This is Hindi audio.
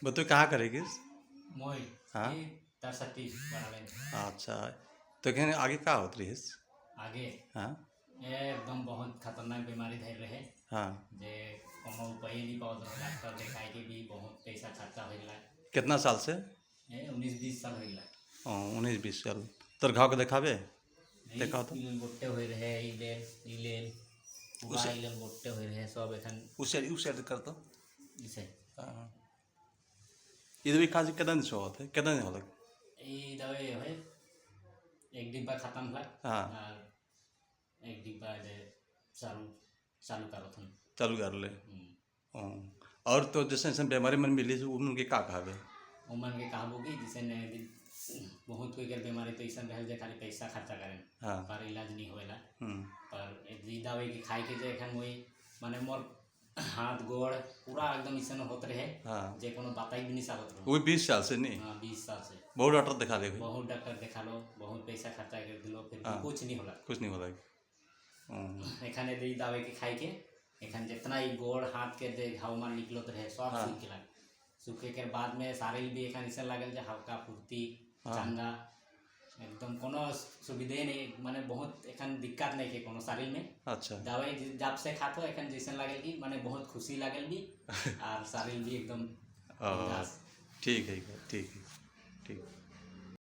बतू कहाँ करेगी? मोय हाँ। ये तरसती बनाले अच्छा, तो कहने आगे का होत रहीस? आगे हाँ। ये एकदम बहुत खतरनाक बीमारी धैर रहे हाँ। जे कोनो उपाय नहीं पावत रहे डॉक्टर देखाई के भी बहुत पैसा खर्चा हो गया। कितना साल से? ये 19-20 साल हो गया। 19-20 साल। तोर घाव के देखाबे? नहीं देखाओ तो। इलन गोट्टे हो रहे इलेन पूरा उसे इलन गोट्टे हो रहे सब एखन उस साइड कर तो। इसे हाँ। इधर भी खांसी कितना दिन से होता है? कितना दिन होला? ये दवाई है एक डिब्बा खत्म हुआ हाँ। और एक डिब्बा जे चालू चालू करो थन। चालू कर ले। और तो जैसे जैसे बीमारी मन मिली से उनके का कहावे? उमन के कहबो कि जैसे ने बहुत कोई के बीमारी तो ऐसा रहल जे खाली पैसा खर्चा करें हाँ। पर इलाज नहीं होएला। हम्म। पर ई दवाई के खाई के जे एखन वही माने मोर हाथ गोड़ पूरा एकदम ऐसा होत रहे। हाँ। जे कोनो बताई भी नहीं सकत रहो। वो 20 साल से नहीं? हाँ 20 साल से बहुत डॉक्टर दिखा ले। बहुत डॉक्टर देखा लो बहुत पैसा खर्चा कर दिलो फिर भी हाँ। कुछ नहीं होला। कुछ नहीं होला। एखन ई दवाई के खाई के एखन जितना ही गोड़ हाथ के जे घाव मान निकलत रहे सब हाँ। सूख गेला। सूखे के बाद में सारे भी एखन ऐसा लागल जे हल्का फुर्ती हाँ। चंगा एकदम कोनो सुविधे नहीं माने बहुत एखन दिक्कत नहीं के कोनो शरीर में। अच्छा। दवाई जब से खातो एखन जैसन लागल कि माने बहुत खुशी लागल भी और शरीर भी एकदम ठीक है ठीक है ठीक।